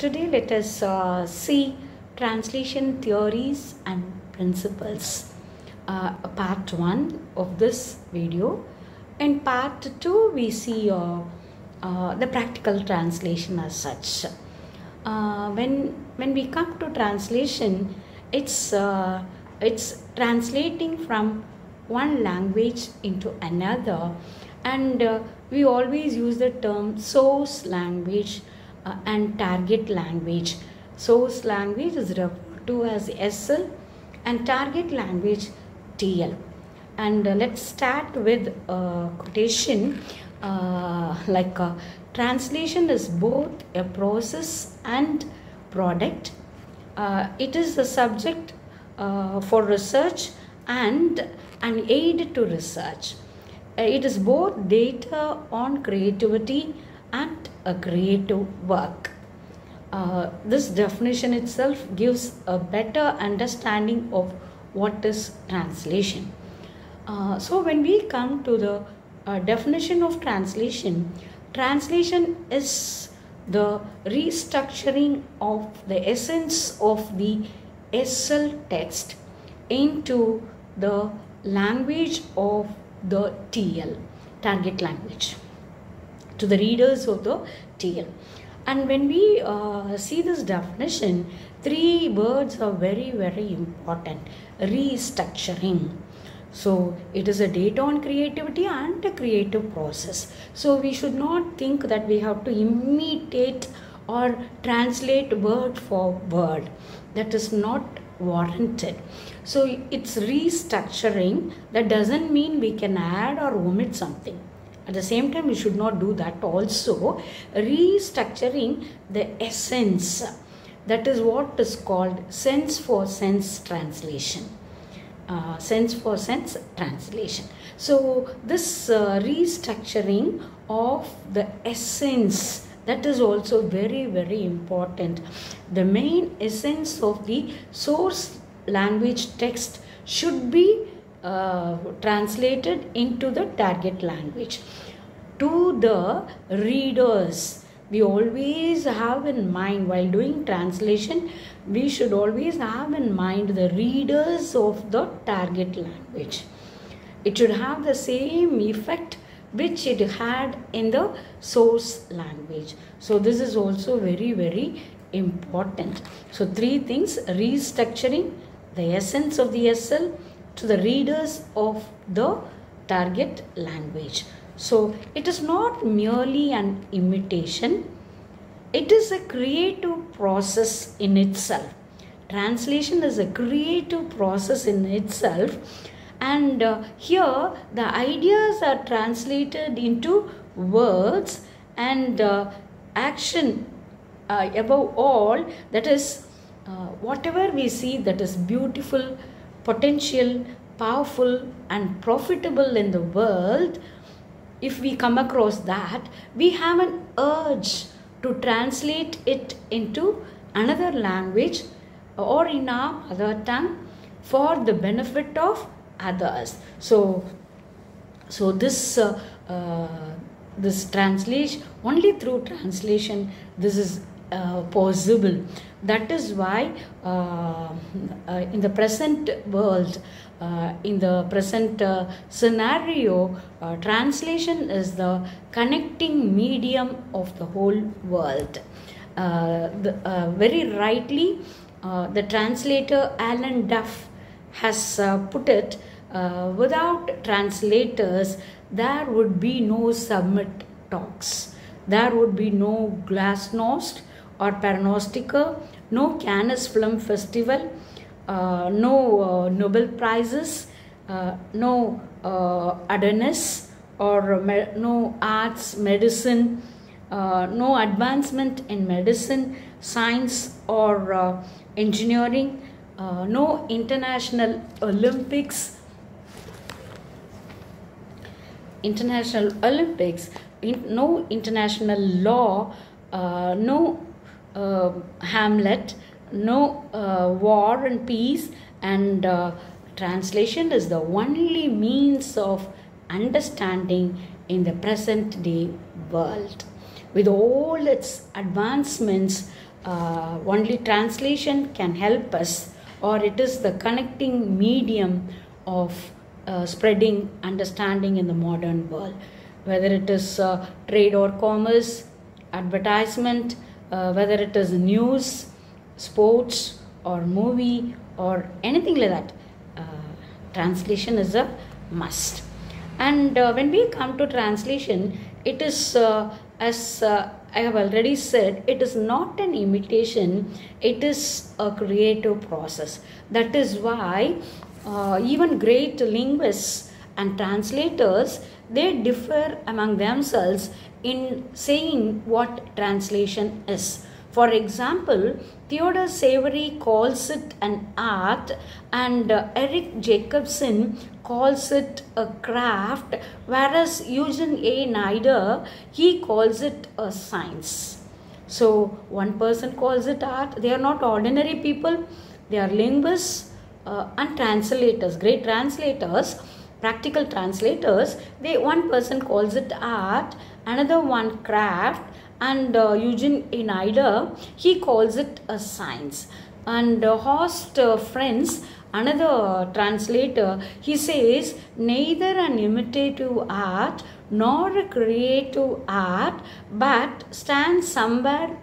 Today let us see translation theories and principles. Part 1 of this video. In part 2 we see the practical translation as such. When we come to translation, it's translating from one language into another, and we always use the term source language and target language. Source language is referred to as SL and target language TL. And let's start with a quotation translation is both a process and product. It is a subject for research and an aid to research. It is both data on creativity and a creative work. This definition itself gives a better understanding of what is translation. So when we come to the definition of translation, translation is the restructuring of the essence of the SL text into the language of the TL, target language, to the readers of the TL. And when we see this definition, three words are very, very important. Restructuring. So it is a data on creativity and a creative process. So we should not think that we have to imitate or translate word for word. That is not warranted. So it's restructuring. That doesn't mean we can add or omit something. At the same time, we should not do that also. Restructuring the essence. That is what is called sense for sense translation. Sense for sense translation. So this restructuring of the essence, that is also very, very important. The main essence of the source language text should be translated into the target language. To the readers, we always have in mind, while doing translation, we should always have in mind the readers of the target language. It should have the same effect which it had in the source language. So this is also very, very important. So three things: restructuring the essence of the SL to the readers of the target language. So it is not merely an imitation. It is a creative process in itself. Translation is a creative process in itself, and here the ideas are translated into words and action. Above all, that is whatever we see that is beautiful, potential, powerful and profitable in the world, if we come across that, we have an urge to translate it into another language or in our mother tongue for the benefit of others. So this translation, only through translation this is possible. That is why in the present world, in the present scenario, translation is the connecting medium of the whole world. Very rightly, the translator Alan Duff has put it, without translators there would be no summit talks, there would be no Glasnost or Parannostica, no Cannes Film Festival, no Nobel Prizes, no Adonis, or no arts, medicine, no advancement in medicine, science or engineering, no international Olympics, no international law, no Hamlet, no war and peace, and translation is the only means of understanding in the present day world. With all its advancements, Only translation can help us, or it is the connecting medium of spreading understanding in the modern world. Whether it is trade or commerce, advertisement, whether it is news, sports, or movie, or anything like that, translation is a must. And when we come to translation, it is as I have already said, it is not an imitation, it is a creative process. That is why even great linguists and translators, they differ among themselves in saying what translation is. For example, Theodore Savery calls it an art, and Eric Jacobson calls it a craft, whereas Eugene A. Neider, he calls it a science. So one person calls it art. They are not ordinary people. They are linguists and translators, great translators, practical translators. One person calls it art, another one craft, and Eugene A. Neider, he calls it a science. And Horst Frenz, another translator, he says neither an imitative art nor a creative art, but stands somewhere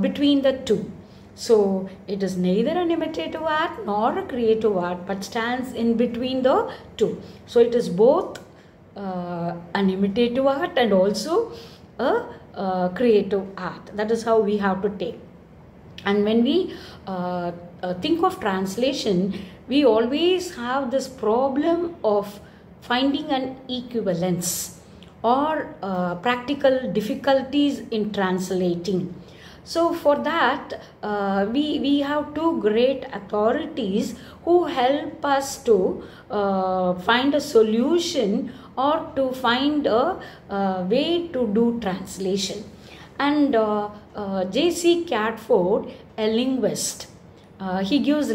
between the two. So it is neither an imitative art nor a creative art, but stands in between the two. So it is both an imitative art and also a creative art. That is how we have to take. And when we think of translation, we always have this problem of finding an equivalence or practical difficulties in translating. So for that, we have two great authorities who help us to find a solution or to find a way to do translation. And J.C. Catford, a linguist, he gives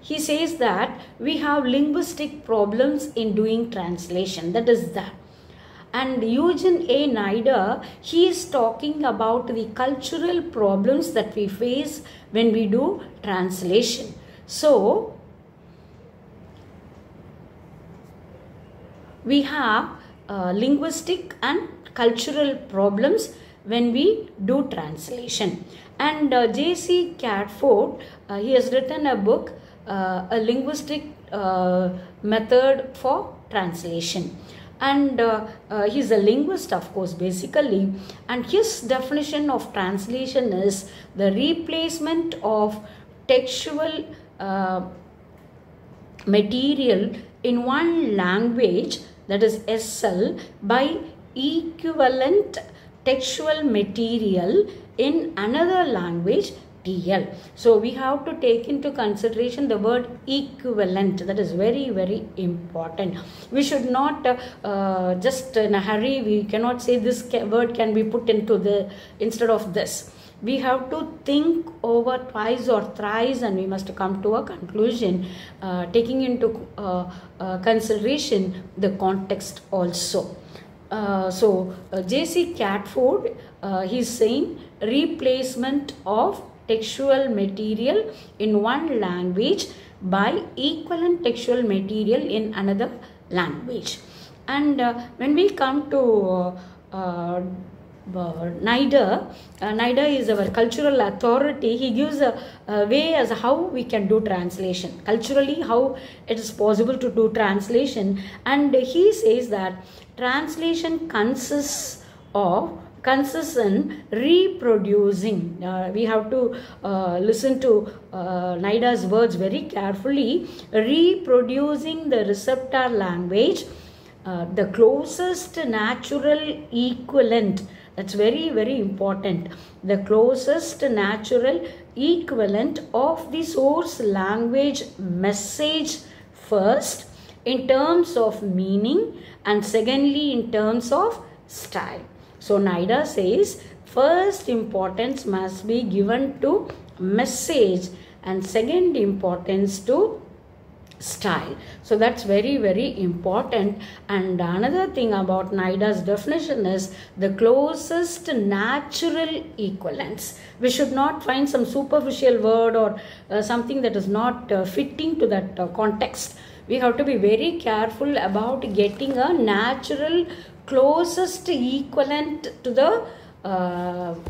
he says that we have linguistic problems in doing translation. That is that. And Eugene A. Neider, he is talking about the cultural problems that we face when we do translation. So, we have linguistic and cultural problems when we do translation. And J.C. Catford, he has written a book, a linguistic method for translation. And he's a linguist, of course, basically. And his definition of translation is the replacement of textual material in one language, that is SL, by equivalent textual material in another language, TL. So we have to take into consideration the word equivalent. That is very, very important. We should not just in a hurry, we cannot say this word can be put into the instead of this. We have to think over twice or thrice, and we must come to a conclusion, taking into consideration the context also. So J.C. Catford, he is saying replacement of textual material in one language by equivalent textual material in another language. And when we come to Neider, Neider is our cultural authority. He gives a way as how we can do translation. Culturally, how it is possible to do translation. And he says that translation consists in reproducing. We have to listen to Neider's words very carefully. Reproducing the receptor language, the closest natural equivalent. That's very, very important. The closest natural equivalent of the source language message, first in terms of meaning and secondly in terms of style. So Neider says first importance must be given to message and second importance to style. So that's very, very important. And another thing about NIDA's definition is the closest natural equivalence. We should not find some superficial word or something that is not fitting to that context. We have to be very careful about getting a natural closest equivalent to the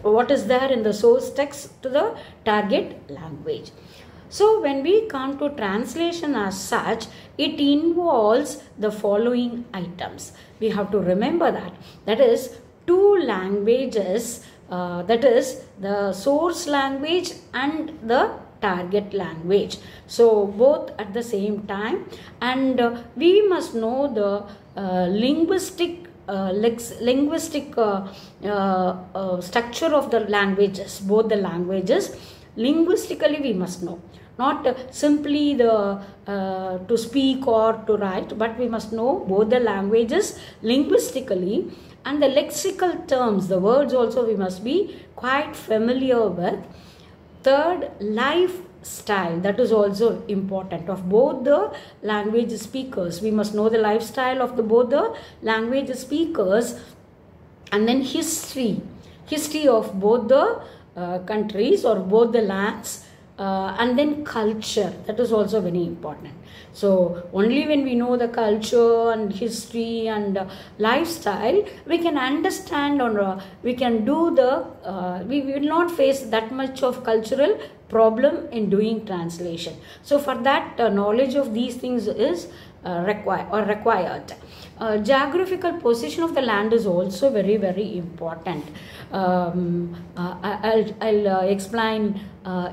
what is there in the source text to the target language. So when we come to translation as such, it involves the following items. We have to remember that is two languages, that is the source language and the target language. So both at the same time, and we must know the linguistic structure of the languages, both the languages. Linguistically we must know, not simply the to speak or to write, but we must know both the languages linguistically, and the lexical terms, the words also we must be quite familiar with. Third, lifestyle, that is also important of both the language speakers. We must know the lifestyle of both the language speakers. And then history of both the countries or both the lands, and then culture, that is also very important. So only when we know the culture and history and lifestyle, we can understand, or we can do the we will not face that much of cultural problem in doing translation. So for that, knowledge of these things is required. Geographical position of the land is also very, very important. I'll explain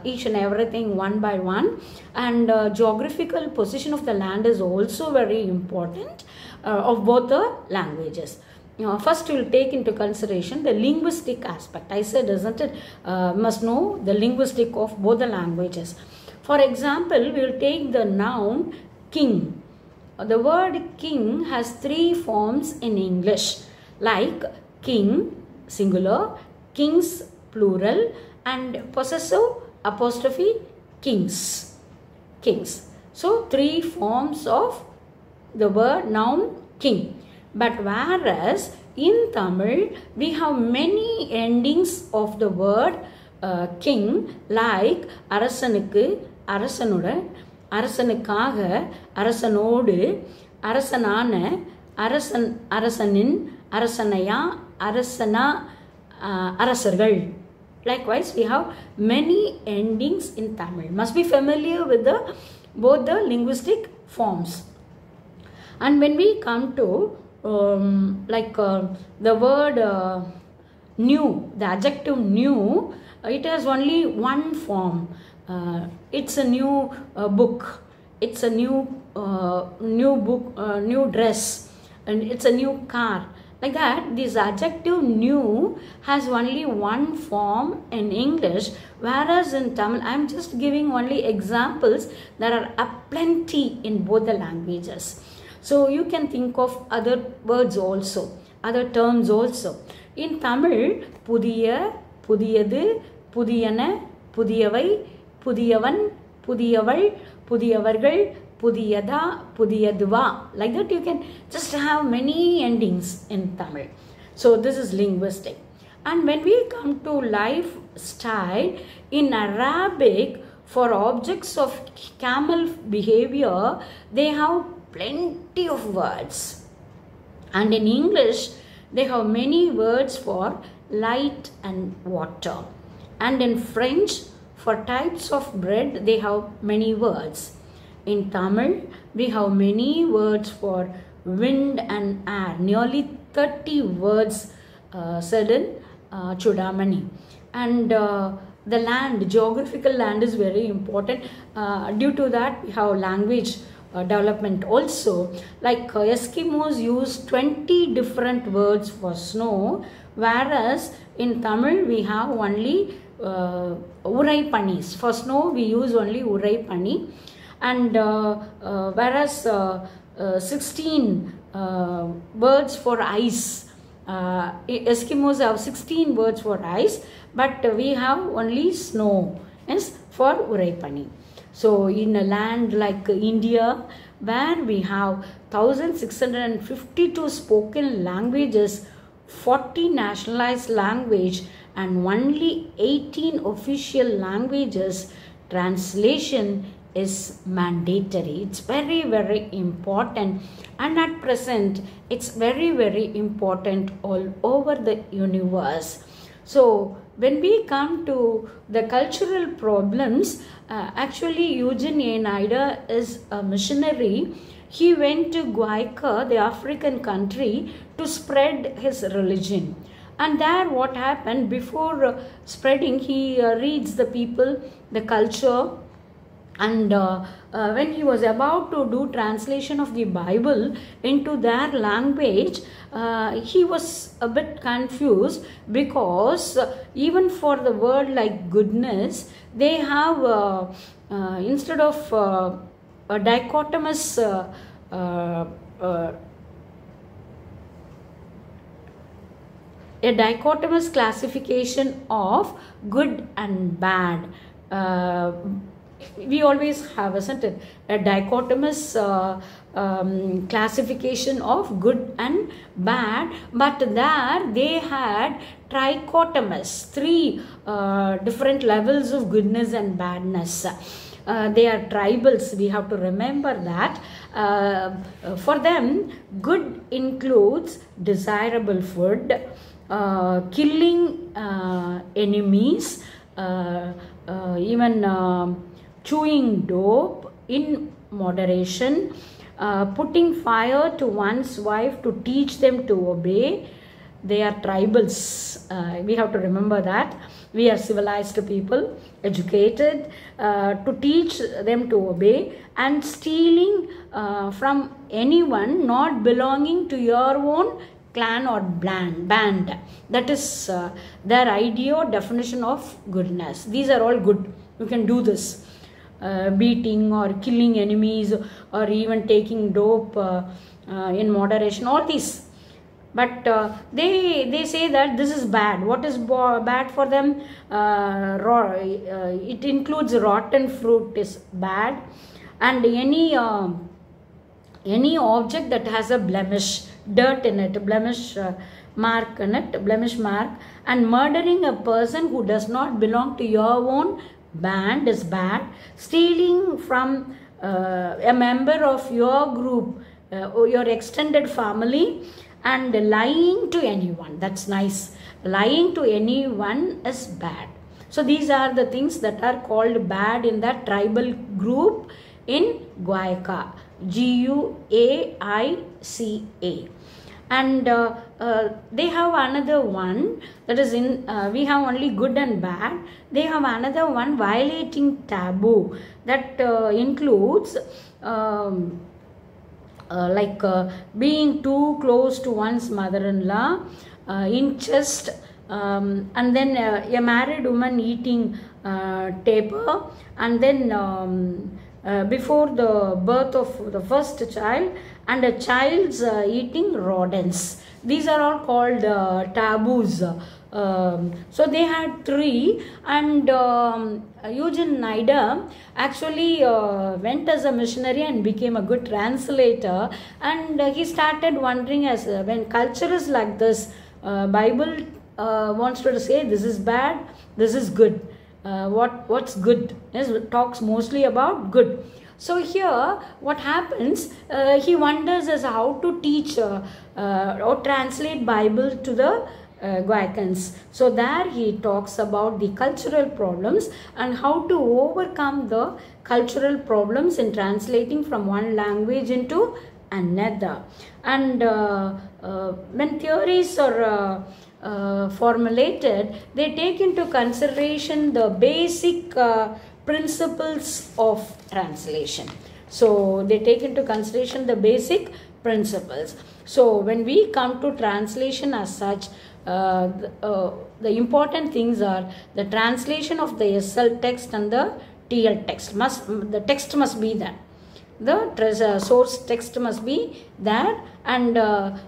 each and everything one by one. And geographical position of the land is also very important of both the languages. First we will take into consideration the linguistic aspect. I said, isn't it, must know the linguistic of both the languages. For example, we will take the noun king. The word king has three forms in English, like king singular, kings plural, and possessive apostrophe kings. So three forms of the word noun king. But whereas in Tamil we have many endings of the word king, like arasanukku, arasanudan, அரசனுக்காக, அரசனோடு, அரசனான, அரசன், அரசனின், அரசனையா, அரசனா, அரசர்கள். Likewise, we have many endings in Tamil. Must be familiar with both the linguistic forms. And when we come to the word new, the adjective new, it has only one form. It's a new book, it's a new book, new dress, and it's a new car. Like that, this adjective new has only one form in English, whereas in Tamil, I am just giving only examples. There are plenty in both the languages. So you can think of other words also, other terms also. In Tamil, pudiya, pudiyadu, pudiyana, pudiyavai, pudiyavan, pudiyaval, pudiyavargal, pudiyada, pudiyaduva. Like that, you can just have many endings in Tamil. So this is linguistic. And when we come to lifestyle, in Arabic, for objects of camel behavior, they have plenty of words. And in English, they have many words for light and water. And in French, for types of bread, they have many words. In Tamil, we have many words for wind and air. Nearly 30 words said in Chudamani. And the land, geographical land is very important. Due to that, we have language development also. Like Eskimos use 20 different words for snow, whereas in Tamil, we have only Urai Panis. For snow, we use only Urai Pani. And whereas 16 words for ice, Eskimos have 16 words for ice, but we have only snow, yes, for Urai Pani. So in a land like India, where we have 1652 spoken languages, 40 nationalized language, and only 18 official languages, translation is mandatory. It's very, very important, and at present it's very, very important all over the universe. So when we come to the cultural problems, actually Eugene A. Nida is a missionary. He went to Guayca, the African country, to spread his religion. And there what happened, before spreading, he reads the people, the culture, and when he was about to do translation of the Bible into their language, he was a bit confused, because even for the word like goodness, they have instead of a dichotomous classification of good and bad. We always have, isn't it, a dichotomous classification of good and bad, but there they had trichotomous, three different levels of goodness and badness. They are tribals, we have to remember that. For them, good includes desirable food, killing enemies, even chewing dope in moderation, putting fire to one's wife to teach them to obey. They are tribals. We have to remember that. We are civilized people, educated, to teach them to obey, and stealing from anyone not belonging to your own clan or band. That is their idea or definition of goodness. These are all good. You can do this. Beating or killing enemies, or even taking dope in moderation, all these. But they say that this is bad. What is bad for them? It includes rotten fruit is bad, and any object that has a blemish, dirt in it, blemish mark in it, blemish mark, and murdering a person who does not belong to your own band is bad. Stealing from a member of your group, or your extended family, and lying to anyone, that's nice. Lying to anyone is bad. So these are the things that are called bad in that tribal group in Guayca, Guaica. And they have another one, that is in we have only good and bad. They have another one, violating taboo, that includes being too close to one's mother-in-law, incest, and then a married woman eating taper, and then before the birth of the first child, and a child's eating rodents. These are all called taboos. So they had three, and Eugene Nida actually went as a missionary and became a good translator, and he started wondering, as when culture is like this, Bible wants to say this is bad, this is good. What's good? It talks mostly about good. So here what happens, he wonders as how to teach or translate Bible to the Guaycans. So there he talks about the cultural problems and how to overcome the cultural problems in translating from one language into another. And when theories are formulated, they take into consideration the basic principles of translation. So they take into consideration the basic principles. So when we come to translation as such, the important things are the translation of the SL text and the TL text. The text must be there. The source text must be there, and as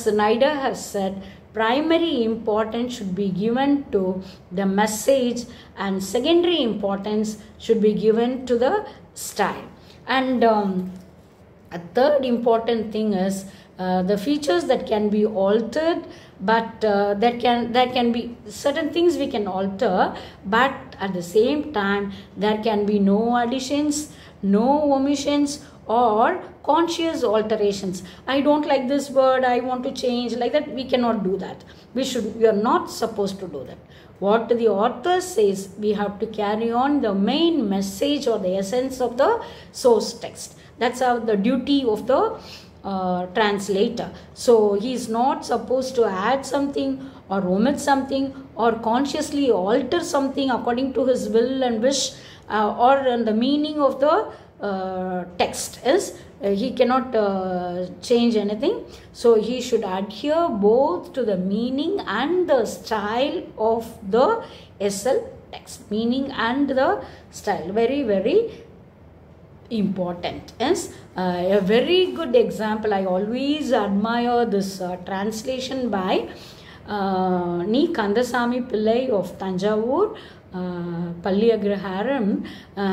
Nida has said, primary importance should be given to the message and secondary importance should be given to the style. And a third important thing is the features that can be altered, but that can be certain things we can alter, but at the same time there can be no additions, no omissions, or conscious alterations. I don't like this word, I want to change, like that. We cannot do that. We are not supposed to do that. What the author says, we have to carry on the main message or the essence of the source text. That's how the duty of the translator. So he is not supposed to add something or omit something or consciously alter something according to his will and wish, or the meaning of the text is he cannot change anything. So he should adhere both to the meaning and the style of the SL text. Meaning and the style, very, very important. Is a very good example. I always admire this translation by Ni Kandasamy Pillai of Tanjavur, Palliagraharam.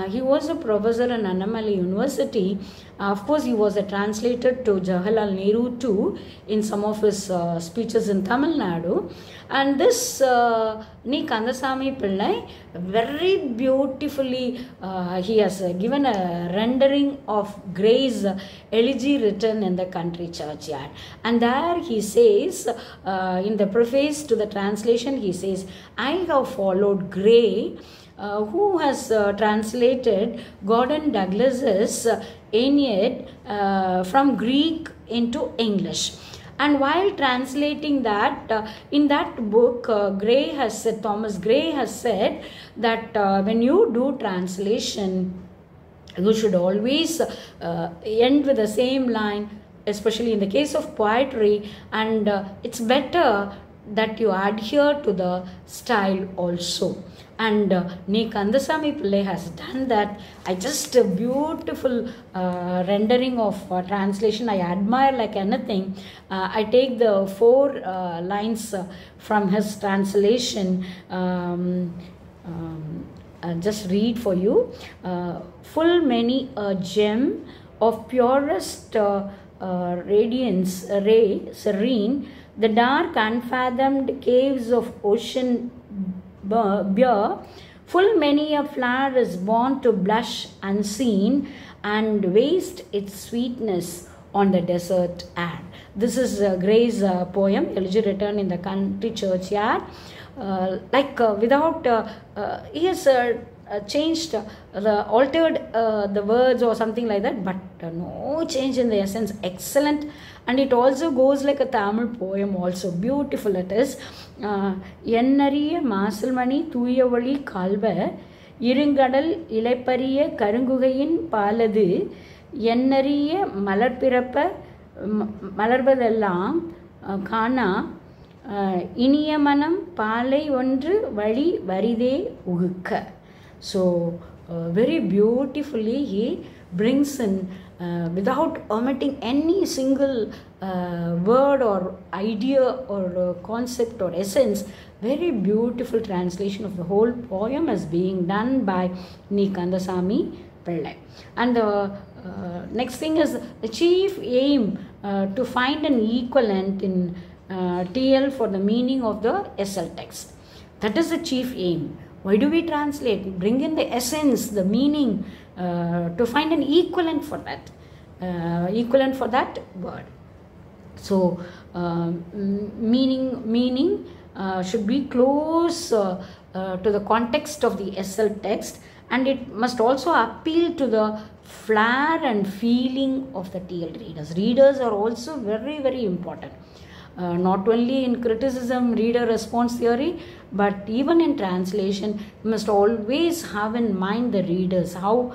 He was a professor in Annamalai University. Of course, he was a translator to Jawaharlal Nehru too in some of his speeches in Tamil Nadu. And this Ni Kandasamy Pillai, very beautifully, he has given a rendering of Gray's elegy written in the country churchyard. And there he says, in the preface to the translation, he says, I have followed Gray, who has translated Gordon Douglas's Aeneid from Greek into English. And while translating that, in that book, Thomas Gray has said that when you do translation, you should always end with the same line, especially in the case of poetry, and it's better that you adhere to the style also. And Ni Kandasamy Pillai has done that. I just a beautiful rendering of translation. I admire like anything. I take the 4 lines from his translation. Just read for you. Full many a gem of purest radiance, ray serene, the dark unfathomed caves of ocean beer, full many a flower is born to blush unseen and waste its sweetness on the desert air. This is Gray's poem, Elegy Written in the Country Churchyard. He has changed, altered the words or something like that, but no change in the essence. Excellent. And it also goes like a Tamil poem also. Beautiful it is. Ennariya Masalmani Tuyavali Kalva Iringadal Ilepariya Karungugayin Paladu Ennariya Malarpirappa Malarbadellam Kana Iniyamanam Palai Ondru Vali Varide Ugukka. So very beautifully he brings in, without omitting any single word or idea or concept or essence, very beautiful translation of the whole poem is being done by Ni Kandasamy Pillai. And the next thing is the chief aim to find an equivalent in TL for the meaning of the SL text. That is the chief aim. Why do we translate? Bring in the essence, the meaning, to find an equivalent for that word. So meaning should be close to the context of the SL text, and it must also appeal to the flair and feeling of the TL readers. Readers are also very, very important. Not only in criticism, reader response theory, but even in translation, you must always have in mind the readers, how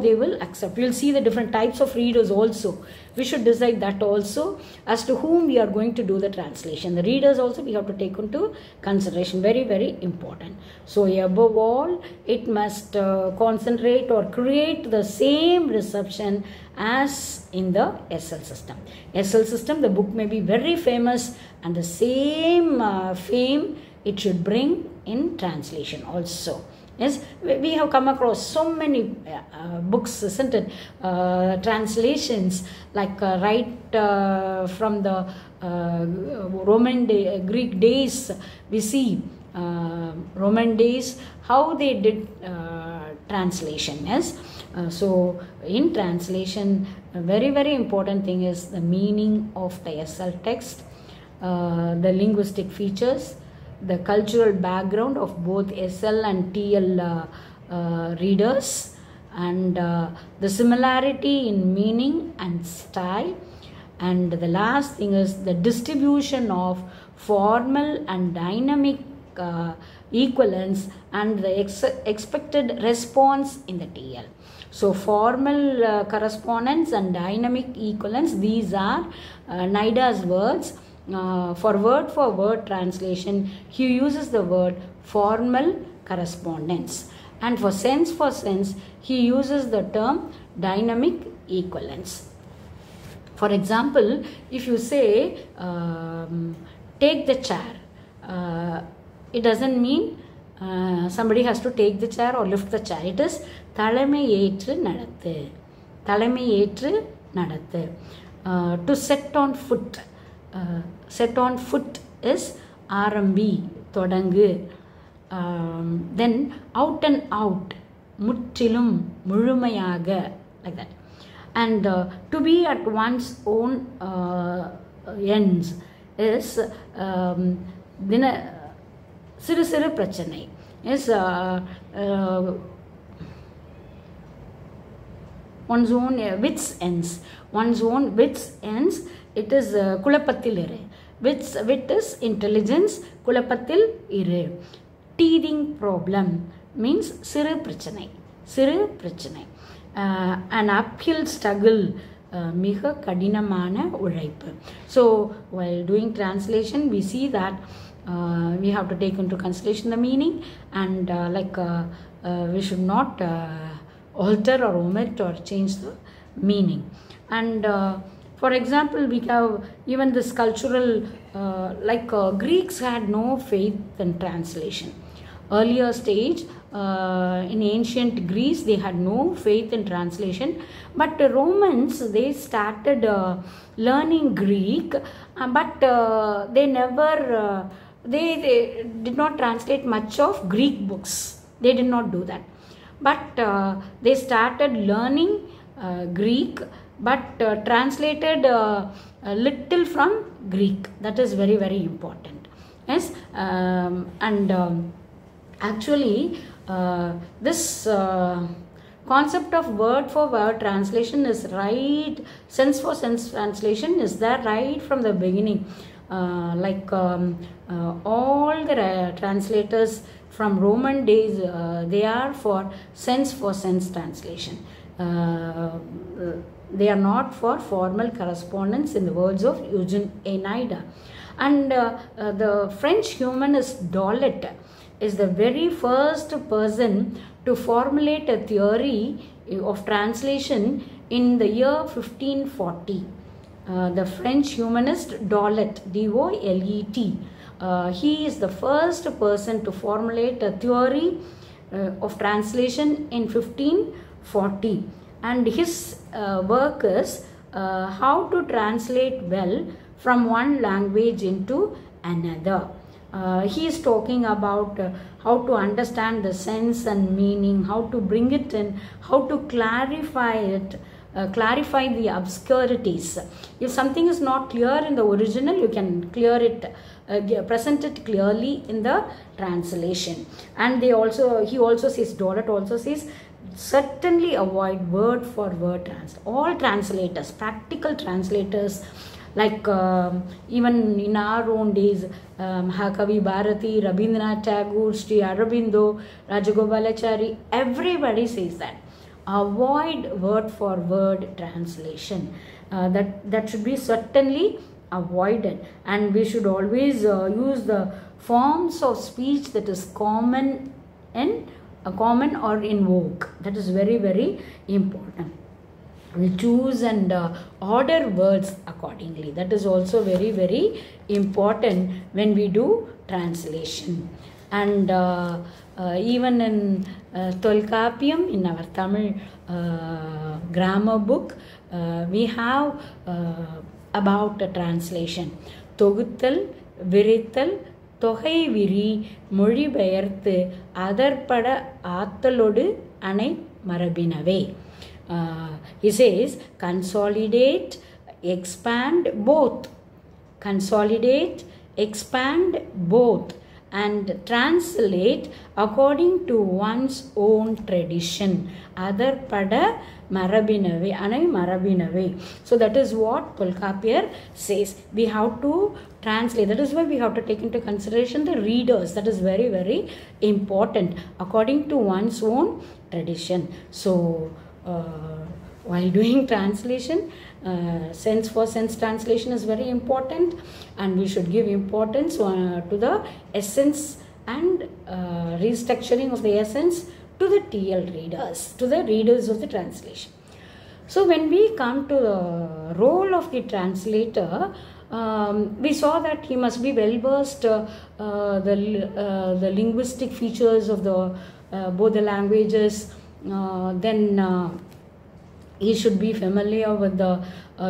they will accept. We'll see the different types of readers also. We should decide that also, as to whom we are going to do the translation. The readers also we have to take into consideration. Very, very important. So above all, it must concentrate or create the same reception as in the SL system. SL system, the book may be very famous, and the same fame it should bring in translation also. Yes, we have come across so many books, isn't it? Translations, like right from the Greek days, we see Roman days, how they did translation. Yes, so in translation, a very, very important thing is the meaning of the SL text, the linguistic features, the cultural background of both SL and TL readers, and the similarity in meaning and style. And the last thing is the distribution of formal and dynamic equivalence and the expected response in the TL. So formal correspondence and dynamic equivalence, these are NIDA's words. For word translation, he uses the word formal correspondence, and for sense, he uses the term dynamic equivalence. For example, if you say take the chair, it doesn't mean somebody has to take the chair or lift the chair. It is தலைமையேற்று நடத்து, தலைமையேற்று நடத்து. To set on foot, set on foot is ஆரம்பி, தொடங்கு. Then out and out, முற்றிலும், முழுமையாக, like that. And to be at one's own ends is சிறு சிறு பிரச்சனை. Is one's own wits ends. One's own wits ends. It is குழப்பத்தில் இரு. Wit is intelligence. குழப்பத்தில் இரு. Teething problem means சிறு பிரச்சனை. சிறு பிரச்சனை. An uphill struggle, மிக கடினமான உழைப்பு. So while doing translation, we see that we have to take into consideration the meaning, and we should not alter or omit or change the meaning. And for example, we have even this cultural, Greeks had no faith in translation. Earlier stage, in ancient Greece, they had no faith in translation, but the Romans, they started learning Greek, but they never they did not translate much of Greek books. They did not do that, but they started learning Greek, but translated a little from Greek. That is very, very important. Yes, and actually this concept of word for word translation is right, sense for sense translation is there right from the beginning. All the translators from Roman days, they are for sense translation. They are not for formal correspondence, in the words of Eugene Oneida. And the French humanist Dolet is the very first person to formulate a theory of translation in the year 1540. The French humanist Dolet, D-O-L-E-T. He is the first person to formulate a theory of translation in 1540. And his work is how to translate well from one language into another. He is talking about how to understand the sense and meaning, how to bring it in, how to clarify it, clarify the obscurities. If something is not clear in the original, you can clear it, present it clearly in the translation. And he also says, Dolet also says, certainly avoid word for word translation. All translators, practical translators, Like even in our own days, Mahakavi Bharati, Rabindranath Tagore, Sri Aurobindo, Rajagopalachari, everybody says that. Avoid word for word translation. That should be certainly avoided, and we should always use the forms of speech that is common or in vogue. That is very, very important. We choose and order words accordingly. That is also very, very important when we do translation. And even in Tolkappiyam, in our Tamil grammar book, we have about a translation. Toguthal, Virithal, Tohai Viri, Mozhibeyarthu, Adarpada Aathalodu Anai Marabinave. He says, consolidate, expand both. Consolidate, expand both, and translate according to one's own tradition. Adarpada Marabinave, Anai Marabinave. So that is what Tolkappiyar says. We have to translate. That is why we have to take into consideration the readers. That is very, very important, according to one's own tradition. So while doing translation, sense for sense translation is very important, and we should give importance to the essence and restructuring of the essence to the TL readers, to the readers of the translation. So when we come to the role of the translator, we saw that he must be well versed the linguistic features of the both the languages. Then he should be familiar with the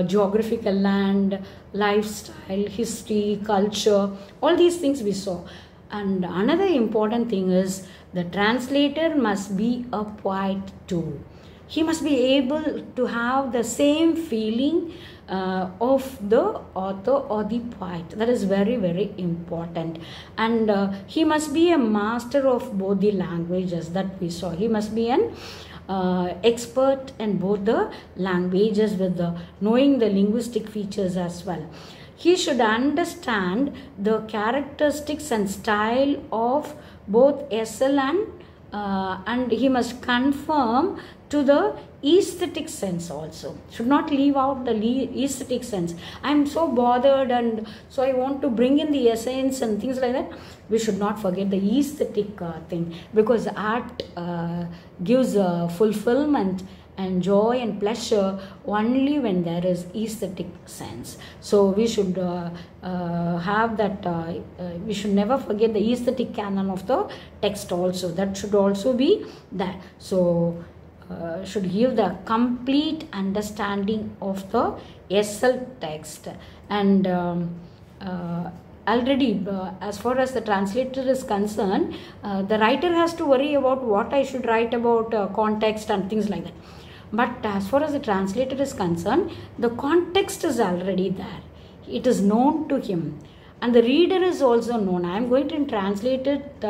geographical land, lifestyle, history, culture, all these things we saw. And another important thing is the translator must be a poet too. He must be able to have the same feeling of the author or the poet. That is very, very important. And he must be a master of both the languages that we saw. He must be an expert in both the languages, with the knowing the linguistic features as well. He should understand the characteristics and style of both SL and he must confirm to the aesthetic sense also. Should not leave out the aesthetic sense. I am so bothered and so I want to bring in the essence and things like that. We should not forget the aesthetic thing, because art gives fulfillment and joy and pleasure only when there is aesthetic sense. So we should have that, we should never forget the aesthetic canon of the text also. That should also be there. So should give the complete understanding of the SL text. And already as far as the translator is concerned, the writer has to worry about what I should write about context and things like that. But as far as the translator is concerned, the context is already there. It is known to him. And the reader is also known. I am going to translate it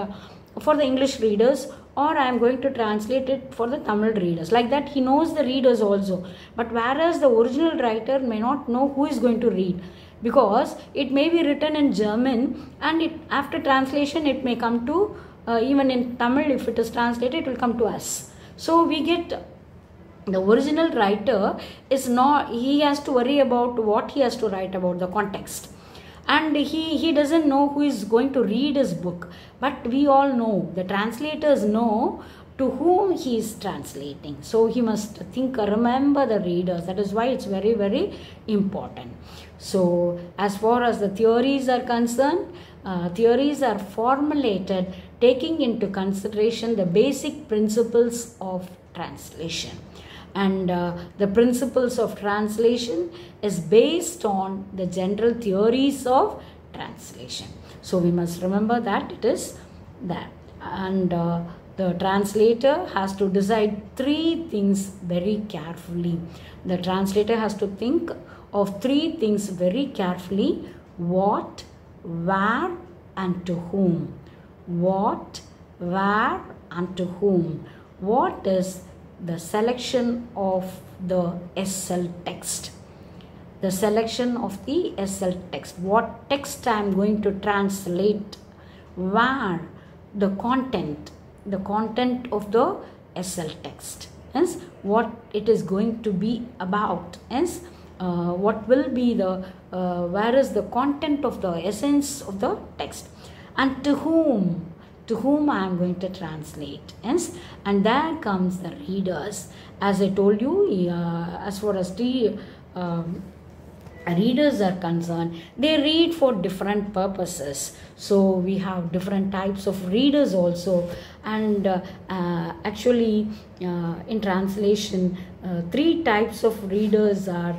for the English readers, or I am going to translate it for the Tamil readers. Like that, he knows the readers also. But whereas the original writer may not know who is going to read, because it may be written in German, and after translation it may come to, even in Tamil, if it is translated, it will come to us. So we get, the original writer is not, he has to worry about what he has to write about, the context. And he doesn't know who is going to read his book. But we all know, the translators know to whom he is translating. So he must remember the readers. That is why it's very, very important. So as far as the theories are concerned, theories are formulated taking into consideration the basic principles of translation. And the principles of translation is based on the general theories of translation. So we must remember that it is that. And the translator has to decide three things very carefully. The translator has to think of three things very carefully: what, where, and to whom. What, where, and to whom. What is the selection of the SL text? the selection of the SL text. What text I am going to translate, where the content of the SL text, hence what it is going to be about, hence what will be the where is the content of the essence of the text, and to whom I am going to translate, hence, and there comes the readers. As I told you, as far as the readers are concerned, they read for different purposes. So we have different types of readers also, and actually in translation 3 types of readers are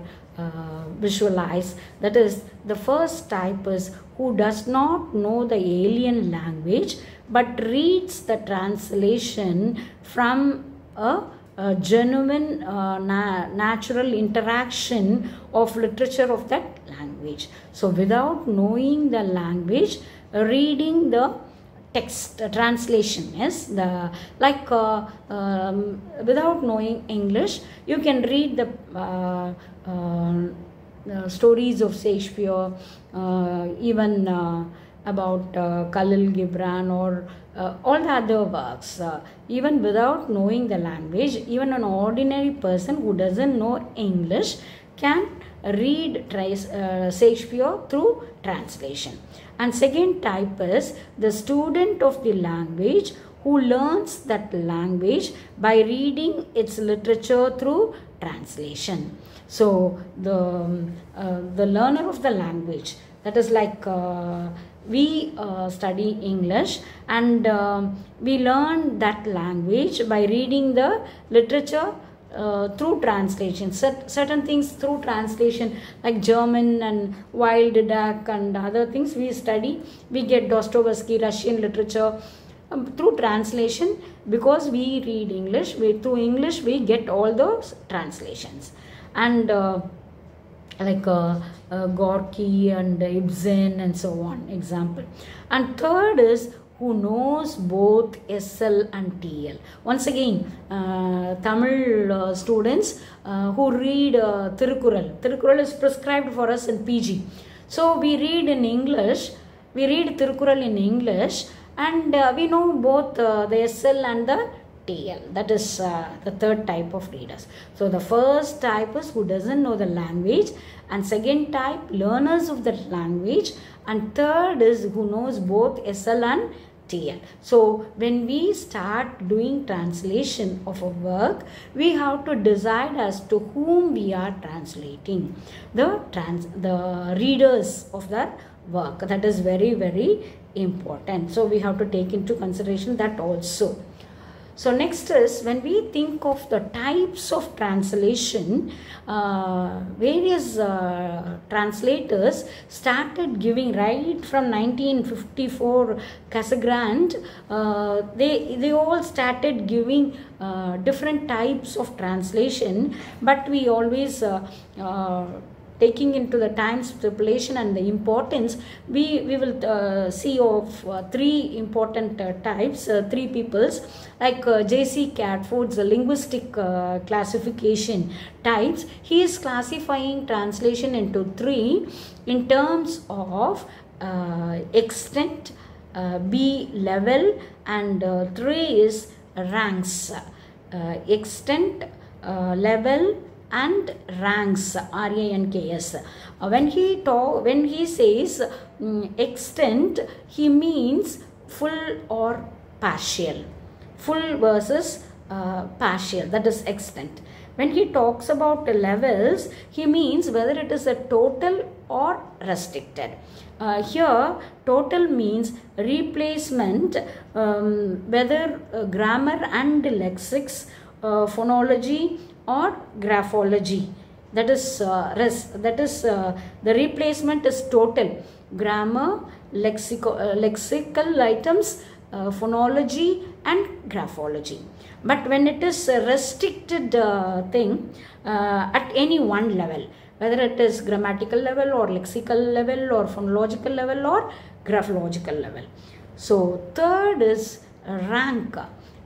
visualized. That is, the first type is who does not know the alien language but reads the translation from a genuine natural interaction of literature of that language. So without knowing the language, reading the text translation is the like without knowing English, you can read the stories of Shakespeare, even about Khalil Gibran, or all the other works. Even without knowing the language, even an ordinary person who doesn't know English can read Shakespeare through translation. And second type is the student of the language who learns that language by reading its literature through translation. So the learner of the language, that is like we study English, and we learn that language by reading the literature through translation. Certain things through translation, like German and Wild Duck and other things we study. We get Dostoevsky, Russian literature through translation, because we read English. Through English we get all those translations. And like Gorky and Ibsen and so on, example. And third is who knows both SL and TL. Once again, Tamil students who read Tirukkural. Tirukkural is prescribed for us in PG. So we read in English, we read Tirukkural in English, and we know both the SL and the TL. That is the third type of readers. So the first type is who doesn't know the language, and second type learners of the language, and third is who knows both SL and TL. So when we start doing translation of a work, we have to decide as to whom we are translating, the readers of that work. That is very, very important. So we have to take into consideration that also. So next is, when we think of the types of translation, various translators started giving right from 1954 Casagrande. They all started giving different types of translation, but we always taking into the time stipulation and the importance, we will see of 3 important types, 3 peoples, like J.C. Catford's linguistic classification types. He is classifying translation into 3 in terms of extent, B level, and 3 is ranks, extent, level, and ranks, RANKS. When he says extent, he means full or partial. Full versus partial, that is extent. When he talks about the levels, he means whether it is a total or restricted. Here total means replacement, whether grammar and lexics, phonology or graphology. That is the replacement is total. Grammar, lexical items, phonology and graphology. But when it is a restricted thing at any one level, whether it is grammatical level or lexical level or phonological level or graphological level. So third is rank.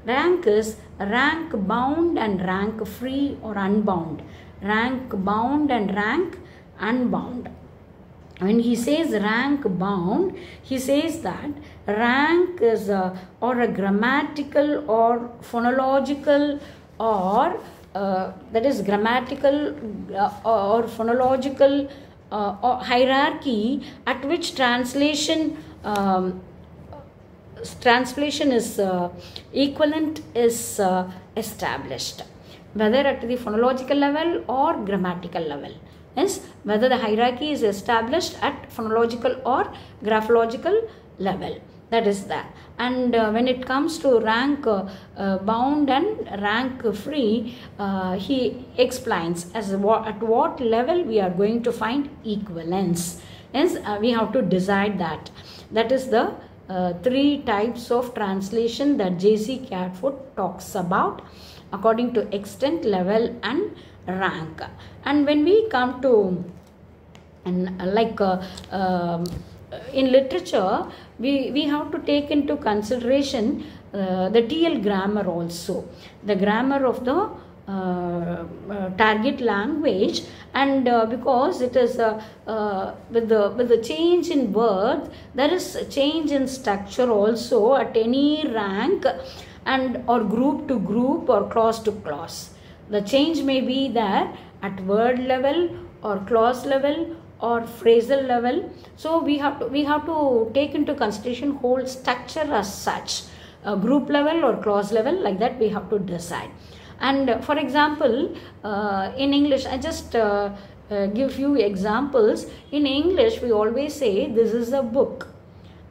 Rank is rank bound and rank free or unbound. Rank bound and rank unbound. When he says rank bound, he says that rank is or a grammatical or phonological or that is grammatical or phonological or hierarchy at which translation is equivalent is established, whether at the phonological level or grammatical level. Yes, whether the hierarchy is established at phonological or graphological level. That is that. And when it comes to rank bound and rank free, he explains at what level we are going to find equivalence. Yes, we have to decide that. That is the three types of translation that J.C. Catfoot talks about according to extent, level and rank. And when we come to in literature, we have to take into consideration the TL grammar also, the grammar of the target language, and because it is with the change in words, there is a change in structure also at any rank and or group to group or clause to clause. The change may be there at word level or clause level or phrasal level. So we have to take into consideration whole structure as such, group level or clause level, like that we have to decide. And for example, in English, I just give few examples. In English, we always say this is a book,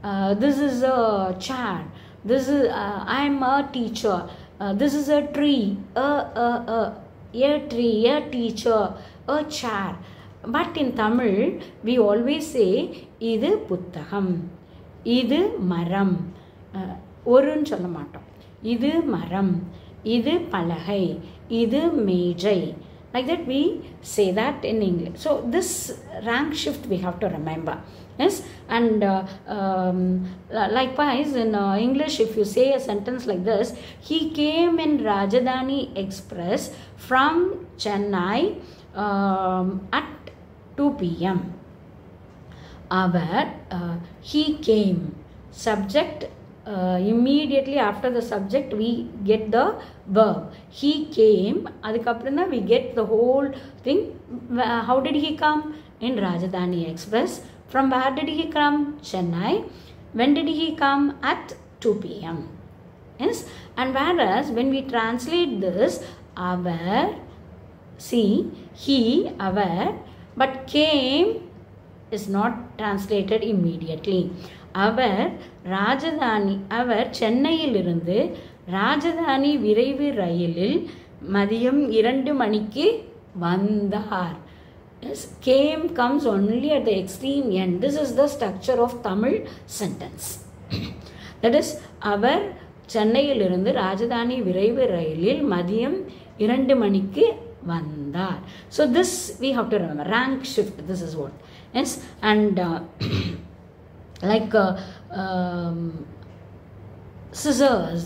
this is a chair, this is I am a teacher, this is a tree, a tree, a teacher, a chair. But in Tamil, we always say idu puttagam, idu maram, orun solla mattom, idu maram, idu palagai, idu mejai. Like that we say that in English. So this rank shift we have to remember. Yes, and likewise in English, if you say a sentence like this, he came in Rajdhani Express from Chennai at 2 p.m. He came, subject, immediately after the subject we get the verb. He came, adukapram we get the whole thing. How did he come? In Rajdhani Express. From where did he come? Chennai. When did he come? At 2 p.m. Yes. And whereas when we translate this, he, but came is not translated immediately. சென்னையிலிருந்து ராஜதானி விரைவு ரயிலில் மதியம் 2 மணிக்கு வந்தார். Yes, came comes only at the extreme end. This is the structure of Tamil sentence. That is, அவர் சென்னையிலிருந்து ராஜதானி விரைவு ரயிலில் மதியம் 2 மணிக்கு வந்தார். So this we have to remember. Rank shift, this is what. Yes, and like scissors,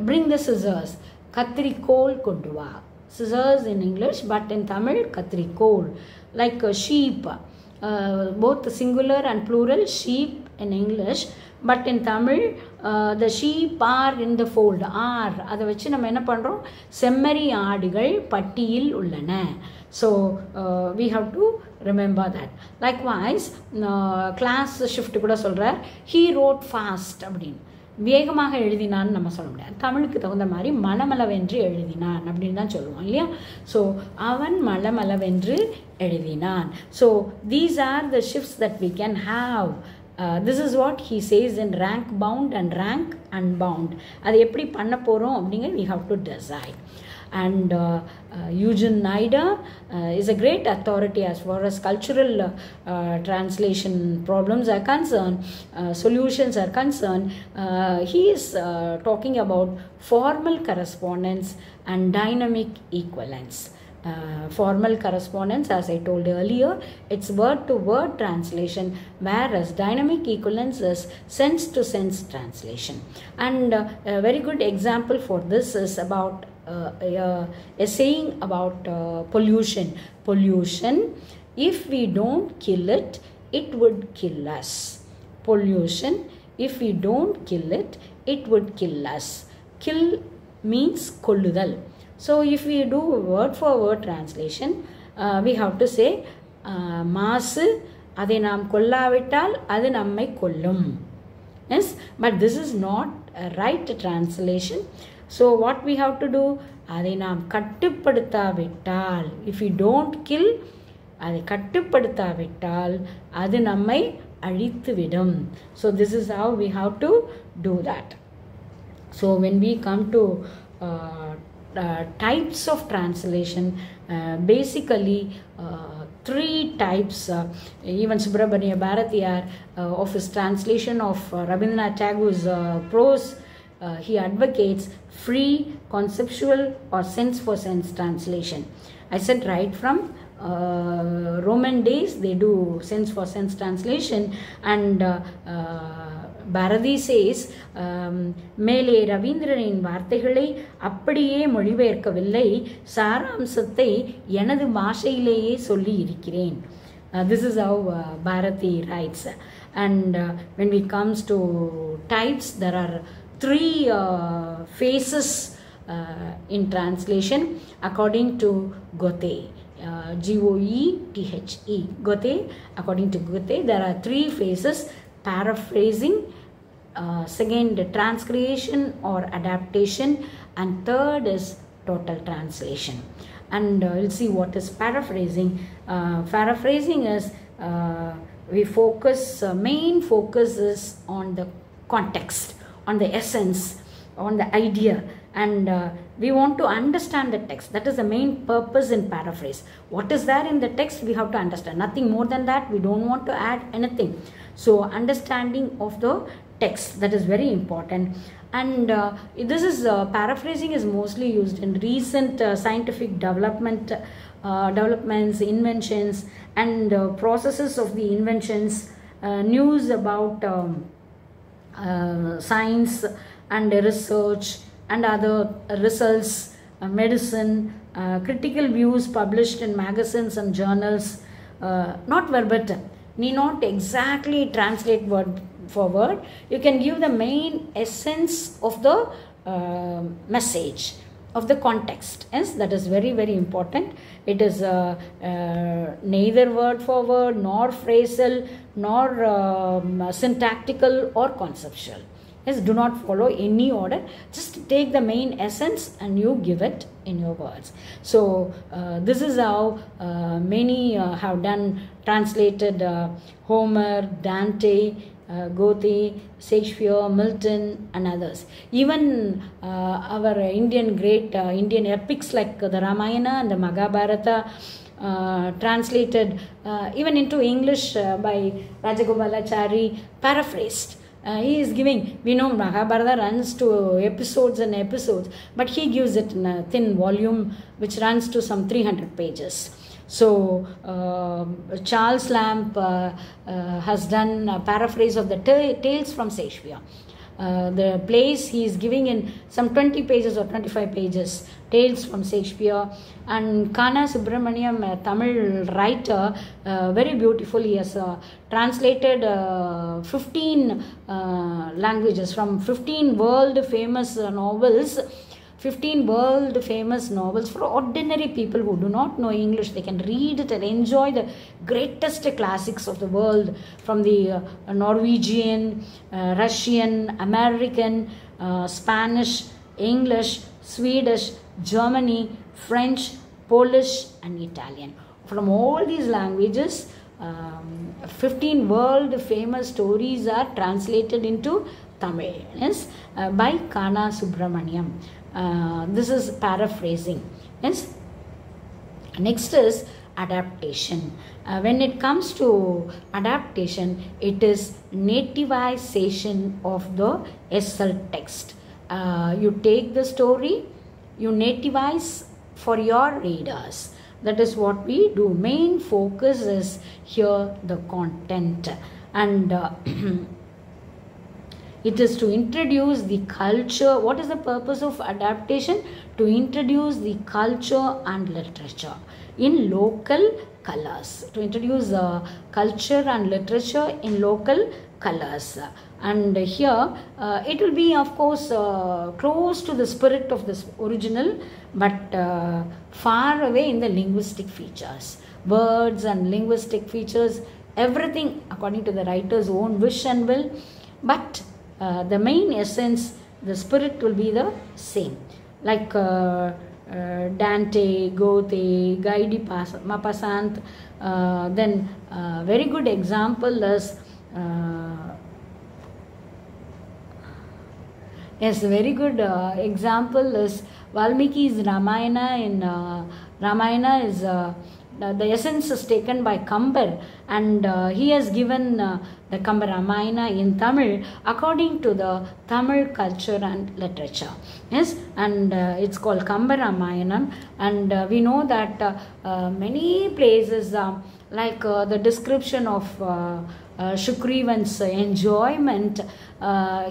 bring the scissors, katrikol konduva. Scissors in English, but in Tamil katrikol. Like sheep, both singular and plural, sheep in English, but in Tamil the sheep are in the fold, are அதை வச்சு நம்ம என்ன பண்ணுறோம், செம்மறி ஆடுகள் பட்டியில் உள்ளன. So we have to remember that. Likewise class shift கூட சொல்கிறார், he wrote fast அப்படின்னு. வேகமாக எழுதினான்னு நம்ம சொல்ல முடியாது. தமிழுக்கு தகுந்த மாதிரி மலமளவென்று எழுதினான் அப்படின்னு தான் சொல்லுவோம் இல்லையா. ஸோ அவன் மலமளவென்று எழுதினான். So these are the shifts that we can have. This is what he says in rank bound and rank unbound. அது எப்படி பண்ண போகிறோம் அப்படிங்கிறது we have to decide. And Eugene Nida is a great authority as far as cultural translation problems are concerned, solutions are concerned. He is talking about formal correspondence and dynamic equivalence. Formal correspondence, as I told earlier, it's word-to-word translation, whereas dynamic equivalence is sense-to-sense translation. And a very good example for this is about a saying about pollution. Pollution, if we don't kill it, it would kill us. Pollution, if we don't kill it, it would kill us. Kill means kolludal. So if we do word for word translation, we have to say மாசு அதை நாம் கொல்லாவிட்டால் அது நம்மை கொல்லும். Yes, but this is not a right translation. So what we have to do, அதை நாம் கட்டுப்படுத்தாவிட்டால், if we don't kill, அதை கட்டுப்படுத்தாவிட்டால் அது நம்மை அழித்துவிடும். So this is how we have to do that. So when we come to types of translation, basically three types. Even Subrahmanya Bharatiyar, of his translation of Rabindranath Tagore's prose, he advocates free, conceptual or sense for sense translation. I said right from Roman days they do sense for sense translation, and Bharati says, மேலே ரவீந்திரனின் வார்த்தைகளை அப்படியே மொழிபெயர்க்கவில்லை, சாராம்சத்தை எனது பாஷையிலேயே சொல்லி இருக்கிறேன். This is how Bharati writes. And when we comes to types, there are three phases in translation according to Goethe. Goethe. Goethe. According to Goethe, there are three phases: paraphrasing, second transcreation or adaptation, and third is total translation. And we'll see what is paraphrasing. Paraphrasing is we focus, main focus is on the context, on the essence, on the idea, and we want to understand the text. That is the main purpose in paraphrase. What is there in the text we have to understand, nothing more than that. We don't want to add anything. So understanding of the text, that is very important. And this is paraphrasing is mostly used in recent scientific developments, inventions, and processes of the inventions, news about science and research and other results, medicine, critical views published in magazines and journals, not verbatim. Need not exactly translate word for word. You can give the main essence of the message, of the context. Yes, that is very, very important. It is neither word for word, nor phrasal, nor syntactical or conceptual. Yes, do not follow any order. Just take the main essence and you give it in your words. So this is how many have done, translated Homer, Dante, Goethe, Shakespeare, Milton, and others. Even our Indian great Indian epics like the Ramayana and the Mahabharata, translated even into English by Rajagopalachari, paraphrased. He is giving, we know Mahabharata runs to episodes and episodes, but he gives it in a thin volume which runs to some 300 pages. So Charles Lamb has done a paraphrase of the Tales from Shakespeare. The plays he is giving in some 20 pages or 25 pages, Tales from Shakespeare. And Kana Subramaniam, a Tamil writer, very beautiful. He has translated 15 languages from 15 world famous novels. 15 world famous novels for ordinary people who do not know English. They can read it and enjoy the greatest classics of the world, from the Norwegian, Russian, American, Spanish, English, Swedish, Germany, French, Polish, and Italian. From all these languages, 15 world famous stories are translated into Tamil, yes, by Kana Subramaniam. This is paraphrasing. Yes. Next is adaptation. When it comes to adaptation, it is nativization of the SL text. You take the story, you nativize for your readers. That is what we do. Main focus is here the content. And It is to introduce the culture. What is the purpose of adaptation? To introduce the culture and literature in local colors. To introduce culture and literature in local colors. And here it will be, of course, close to the spirit of this original, but far away in the linguistic features. Words and linguistic features, everything according to the writer's own wish and will, but the main essence, the spirit will be the same. Like Dante, Goethe, Guy de Maupassant. Then very good example is yes, very good example is Valmiki's Ramayana. In Ramayana is the essence is taken by Kambar, and he has given the Kamba Ramayana in Tamil according to the Tamil culture and literature. Yes, and it's called Kamba Ramayana, and we know that many places like the description of Shugrivan's enjoyment,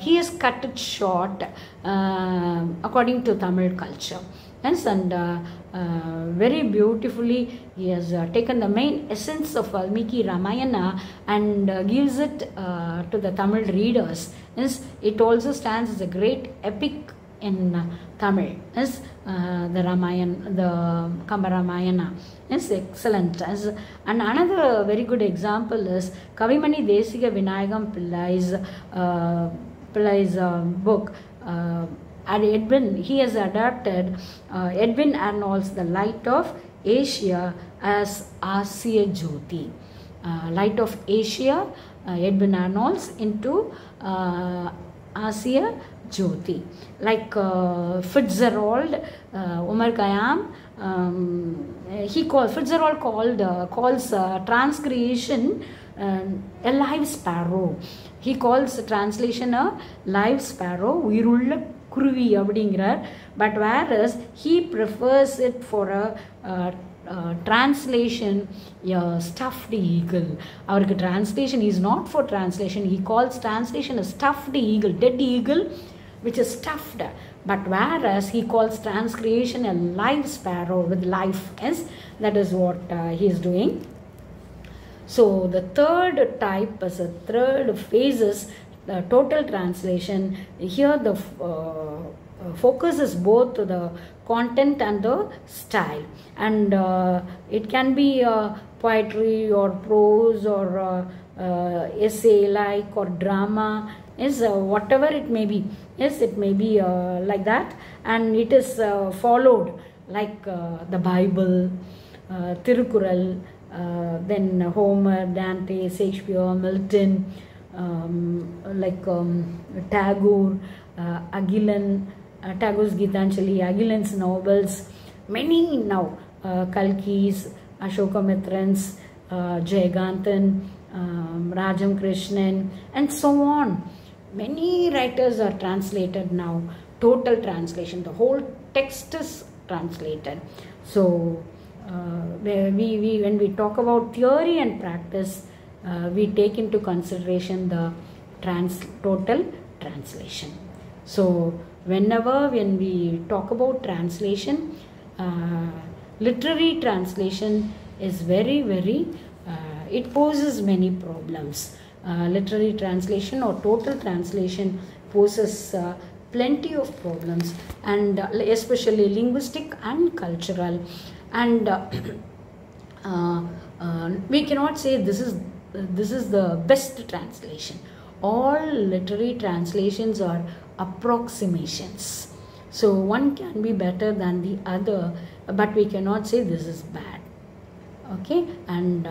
he has cut it short according to Tamil culture. Yes, and very beautifully he has taken the main essence of Valmiki Ramayana and gives it to the Tamil readers. Yes, it also stands as a great epic in Tamil. Yes, the Ramayana, the Kamba Ramayana. Yes, excellent. Yes, and another very good example is Kavimani Desiga Vinayagam Pillai's book. Edwin, he has adapted Edwin Arnold's The Light of Asia as Asya Jyoti. Light of Asia, Edwin Arnold's into Asya Jyoti. Like Fitzgerald, Umar Khayyam, Fitzgerald calls transcreation a live sparrow. He calls translation a live sparrow, uirulla kuruvi அப்படிங்கிறார். But whereas he prefers it for a translation, a stuffed eagle. Our translation is not for translation. He calls translation a stuffed eagle, dead eagle, which is stuffed. But whereas he calls transcreation a live sparrow with life. Yes, that is what he is doing. So the third type is a third phase is the total translation. Here the focus is both the content and the style, and it can be poetry or prose or essay like or drama, is whatever it may be. Yes, it may be like that, and it is followed like the Bible, Tirukural, then Homer, Dante, Shakespeare, Milton, Tagore, Aguilin, Tagore's Gitanjali, Aguilin's novels, many now, Kalki's, Ashokamitran's, Jayaganthan, Rajam Krishnan, and so on. Many writers are translated now, total translation, the whole text is translated. So when we talk about theory and practice, we take into consideration the total translation. So when we talk about translation, literary translation is very it poses many problems. Literary translation or total translation poses plenty of problems, and especially linguistic and cultural, and we cannot say this is the best translation. All literary translations are approximations, so one can be better than the other, but we cannot say this is bad. Okay, and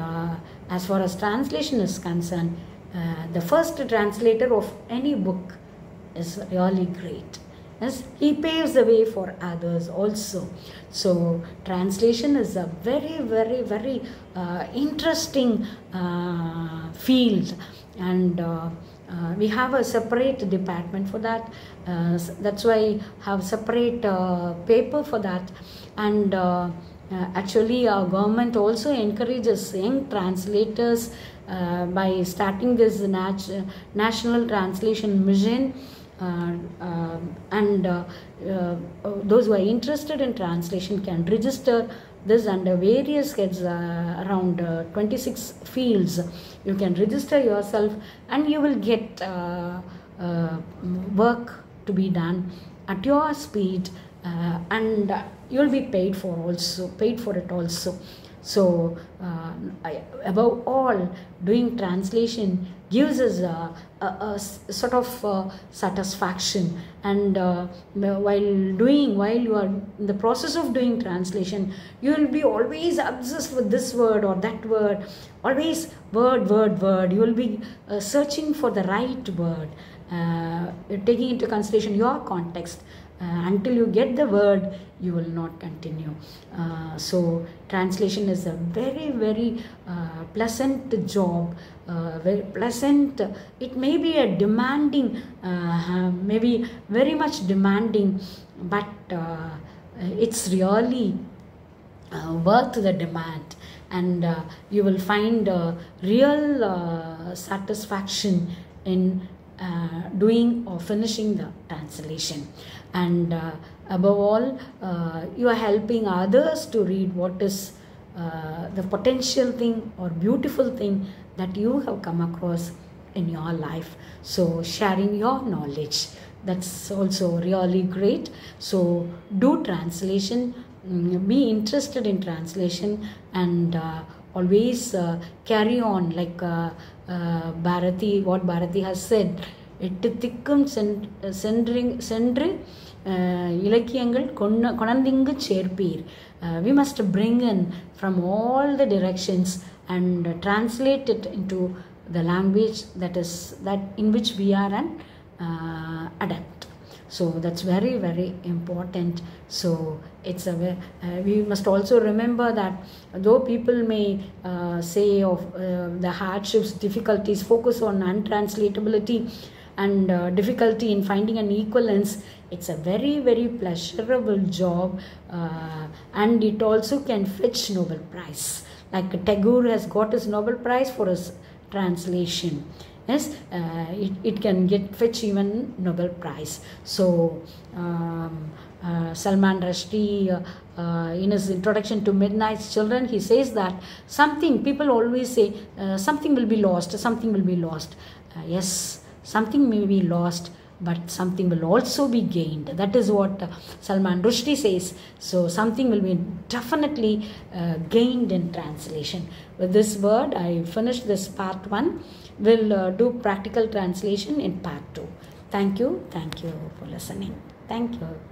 as far as translation is concerned, the first translator of any book is really great. Yes, he paves the way for others also. So translation is a very interesting field, and we have a separate department for that. That's why have separate paper for that, and actually our government also encourages young translators by starting this national translation mission. And those who are interested in translation can register this under various heads, around 26 fields. You can register yourself and you will get work to be done at your speed, and you will be paid for it also. So above all, doing translation gives us a sort of satisfaction, and while you are in the process of doing translation, you will be always obsessed with this word or that word, always word. You will be searching for the right word, taking into consideration your context. Until you get the word, you will not continue. So translation is a very pleasant job, very pleasant. It may be a demanding, maybe very much demanding, but it's really worth the demand, and you will find real satisfaction in doing or finishing the translation. And above all, you are helping others to read what is the potential thing or beautiful thing that you have come across in your life. So sharing your knowledge, that's also really great. So do translation, be interested in translation, and always carry on, like Bharati, what Bharati has said, எட்டு திக்கும் சென்று இலக்கியங்கள் கொணர்ந்திங்கு சேர்ப்பீர். We must bring in from all the directions and translate it into the language that in which we are an adept. So that's very important. So it's we must also remember that though people may say of the hardships, difficulties, focus on untranslatability and difficulty in finding an equivalence, it's a very pleasurable job, and it also can fetch Nobel Prize. Like Tagore has got his Nobel Prize for his translation. Yes, it can fetch even Nobel Prize. So Salman Rushdie, in his introduction to Midnight's Children, he says that people always say something will be lost. Yes, something may be lost, but something will also be gained. That is what Salman Rushdie says. So something will be definitely gained in translation. With this word, I finished this part 1. We'll do practical translation in part 2. Thank you for listening. Thank you.